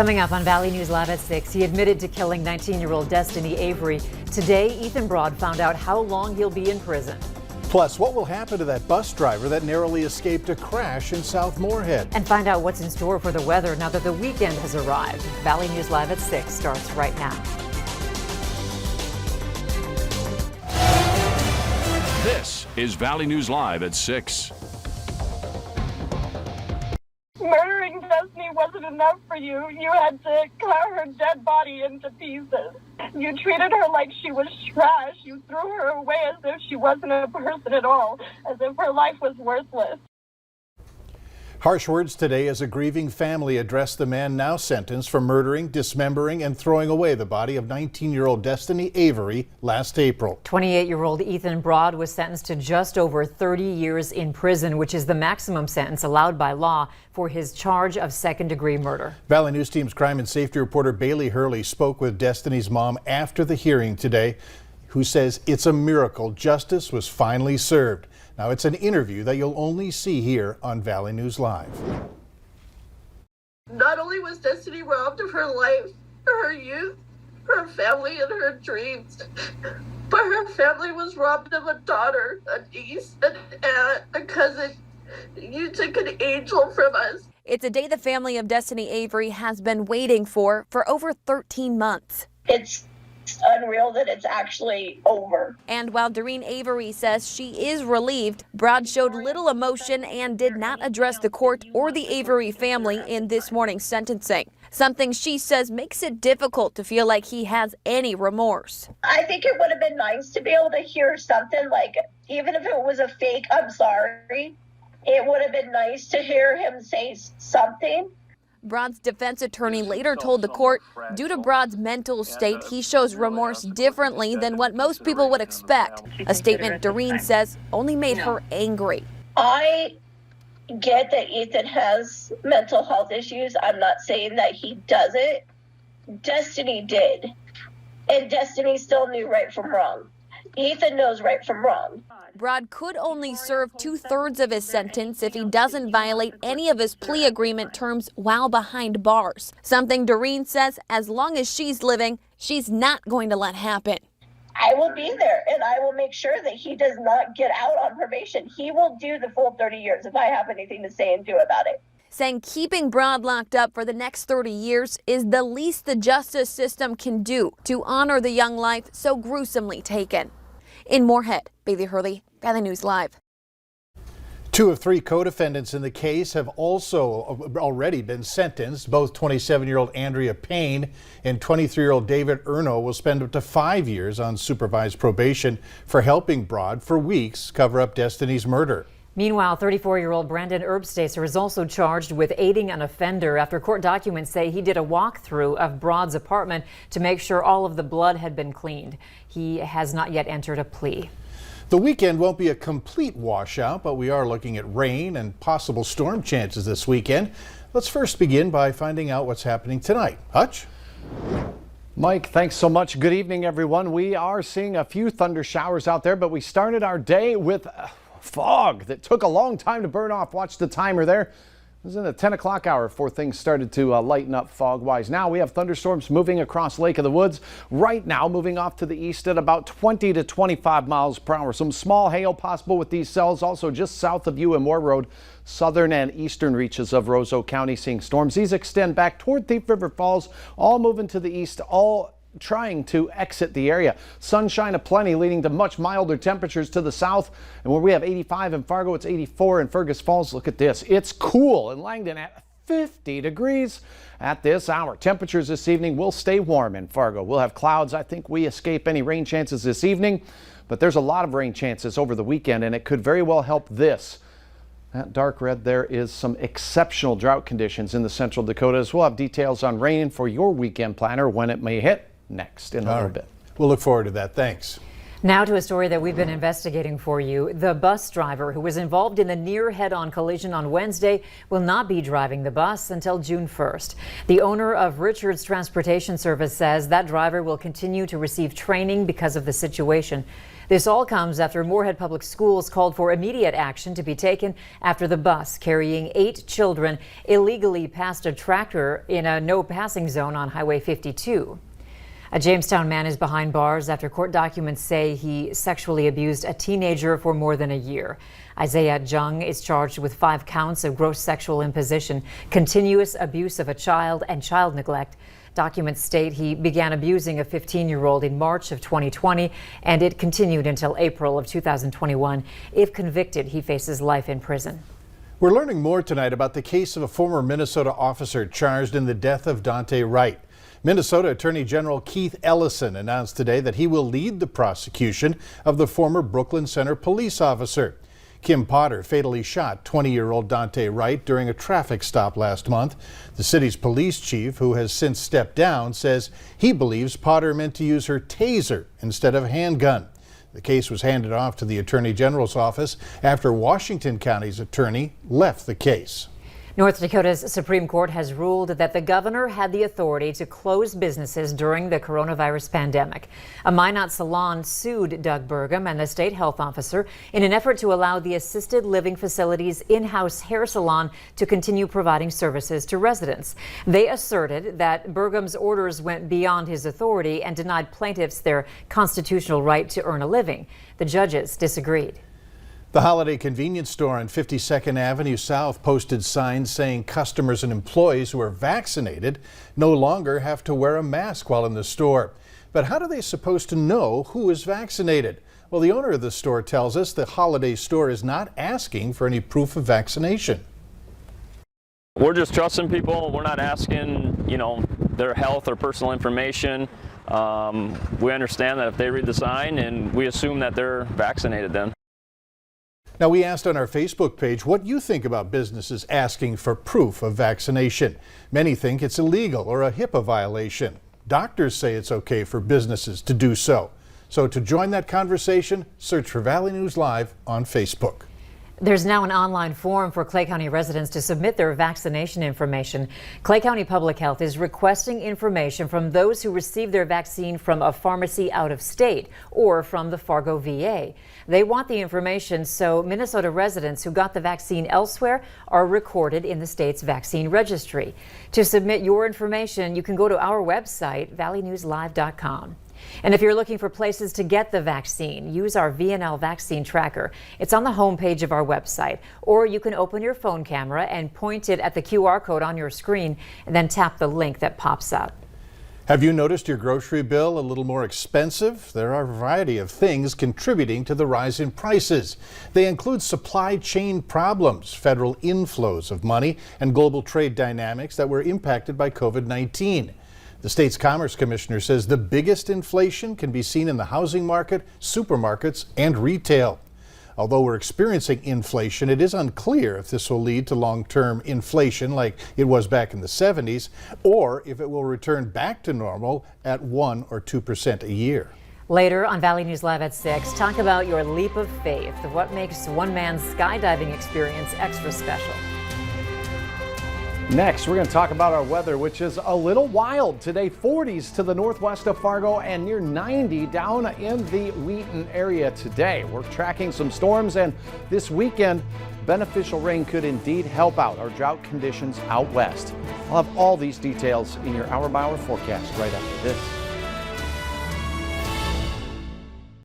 Coming up on Valley News Live at 6, he admitted to killing 19-year-old Destiny Avery. Today, Ethan Broad found out how long he'll be in prison. Plus, what will happen to that bus driver that narrowly escaped a crash in South Moorhead? And find out what's in store for the weather now that the weekend has arrived. Valley News Live at 6 starts right now. This is Valley News Live at 6. Murdering Destiny wasn't enough for you. You had to cut her dead body into pieces. You treated her like she was trash. You threw her away as if she wasn't a person at all, as if her life was worthless. Harsh words today as a grieving family addressed the man now sentenced for murdering, dismembering, and throwing away the body of 19-year-old Destiny Avery last April. 28-year-old Ethan Broad was sentenced to just over 30 years in prison, which is the maximum sentence allowed by law for his charge of second-degree murder. Valley News Team's crime and safety reporter Bailey Hurley spoke with Destiny's mom after the hearing today, who says it's a miracle justice was finally served. Now, it's an interview that you'll only see here on Valley News Live. Not only was Destiny robbed of her life, her youth, her family, and her dreams, but her family was robbed of a daughter, a niece, an aunt, a cousin. You took an angel from us. It's a day the family of Destiny Avery has been waiting for over 13 months. It's unreal that it's actually over. And while Doreen Avery says she is relieved, Broad showed little emotion and did not address the court or the Avery family in this morning's sentencing. Something she says makes it difficult to feel like he has any remorse. I think it would have been nice to be able to hear something like, even if it was a fake, I'm sorry, it would have been nice to hear him say something. Broad's defense attorney later told the court, due to Broad's mental state, he shows remorse differently than what most people would expect. A statement Doreen says only made her angry. I get that Ethan has mental health issues. I'm not saying that he doesn't. Destiny did. And Destiny still knew right from wrong. Ethan knows right from wrong. Broad could only serve 2/3 of his sentence if he doesn't violate any of his plea agreement terms while behind bars. Something Doreen says as long as she's living, she's not going to let happen. I will be there and I will make sure that he does not get out on probation. He will do the full 30 years if I have anything to say and do about it. Saying keeping Broad locked up for the next 30 years is the least the justice system can do to honor the young life so gruesomely taken. In Moorhead, Bailey Hurley, Valley News Live. 2 of 3 co-defendants in the case have also already been sentenced. Both 27-year-old Andrea Payne and 23-year-old David Erno will spend up to 5 years on supervised probation for helping Broad for weeks cover up Destiny's murder. Meanwhile, 34-year-old Brandon Erbstacer is also charged with aiding an offender after court documents say he did a walkthrough of Broad's apartment to make sure all of the blood had been cleaned. He has not yet entered a plea. The weekend won't be a complete washout, but we are looking at rain and possible storm chances this weekend. Let's first begin by finding out what's happening tonight. Hutch? Mike, thanks so much. Good evening, everyone. We are seeing a few thunder showers out there, but we started our day with fog that took a long time to burn off. Watch the timer there. It was in the 10 o'clock hour before things started to lighten up fog-wise. Now we have thunderstorms moving across Lake of the Woods. Right now, moving off to the east at about 20 to 25 miles per hour. Some small hail possible with these cells. Also just south of you in Moore Road, southern and eastern reaches of Roseau County seeing storms. These extend back toward Thief River Falls, all moving to the east, all trying to exit the area. Sunshine aplenty, leading to much milder temperatures to the south. And where we have 85 in Fargo, it's 84 in Fergus Falls. Look at this. It's cool in Langdon at 50 degrees at this hour. Temperatures this evening will stay warm in Fargo. We'll have clouds. I think we escape any rain chances this evening, but there's a lot of rain chances over the weekend, and it could very well help this. That dark red there is some exceptional drought conditions in the Central Dakotas. We'll have details on rain for your weekend planner when it may hit next in a little bit. We'll look forward to that. Thanks. Now to a story that we've been investigating for you. The bus driver who was involved in the near head-on collision on Wednesday will not be driving the bus until June 1st. The owner of Richards Transportation Service says that driver will continue to receive training because of the situation. This all comes after Moorhead Public Schools called for immediate action to be taken after the bus carrying 8 children illegally passed a tractor in a no passing zone on Highway 52. A Jamestown man is behind bars after court documents say he sexually abused a teenager for more than a year. Isaiah Jung is charged with 5 counts of gross sexual imposition, continuous abuse of a child, and child neglect. Documents state he began abusing a 15-year-old in March of 2020, and it continued until April of 2021. If convicted, he faces life in prison. We're learning more tonight about the case of a former Minnesota officer charged in the death of Daunte Wright. Minnesota Attorney General Keith Ellison announced today that he will lead the prosecution of the former Brooklyn Center police officer. Kim Potter fatally shot 20-year-old Daunte Wright during a traffic stop last month. The city's police chief, who has since stepped down, says he believes Potter meant to use her taser instead of a handgun. The case was handed off to the Attorney General's office after Washington County's attorney left the case. North Dakota's Supreme Court has ruled that the governor had the authority to close businesses during the coronavirus pandemic. A Minot salon sued Doug Burgum and the state health officer in an effort to allow the assisted living facility's in-house hair salon to continue providing services to residents. They asserted that Burgum's orders went beyond his authority and denied plaintiffs their constitutional right to earn a living. The judges disagreed. The Holiday Convenience Store on 52nd Avenue South posted signs saying customers and employees who are vaccinated no longer have to wear a mask while in the store. But how are they supposed to know who is vaccinated? Well, the owner of the store tells us the Holiday store is not asking for any proof of vaccination. We're just trusting people. We're not asking, their health or personal information. We understand that if they read the sign, and we assume that they're vaccinated then. Now, we asked on our Facebook page what you think about businesses asking for proof of vaccination. Many think it's illegal or a HIPAA violation. Doctors say it's okay for businesses to do so. So to join that conversation, search for Valley News Live on Facebook. There's now an online form for Clay County residents to submit their vaccination information. Clay County Public Health is requesting information from those who received their vaccine from a pharmacy out of state or from the Fargo VA. They want the information so Minnesota residents who got the vaccine elsewhere are recorded in the state's vaccine registry. To submit your information, you can go to our website, valleynewslive.com. And if you're looking for places to get the vaccine, use our VNL vaccine tracker. It's on the homepage of our website, or you can open your phone camera and point it at the QR code on your screen and then tap the link that pops up. Have you noticed your grocery bill a little more expensive? There are a variety of things contributing to the rise in prices. They include supply chain problems, federal inflows of money, and global trade dynamics that were impacted by COVID-19. The state's Commerce Commissioner says the biggest inflation can be seen in the housing market, supermarkets, and retail. Although we're experiencing inflation, it is unclear if this will lead to long-term inflation like it was back in the 70s, or if it will return back to normal at 1 or 2% a year. Later on Valley News Live at 6, talk about your leap of faith, what makes one man's skydiving experience extra special. Next, we're going to talk about our weather, which is a little wild today. 40s to the northwest of Fargo and near 90 down in the Wheaton area today. We're tracking some storms, and this weekend, beneficial rain could indeed help out our drought conditions out west. I'll have all these details in your hour-by-hour forecast right after this.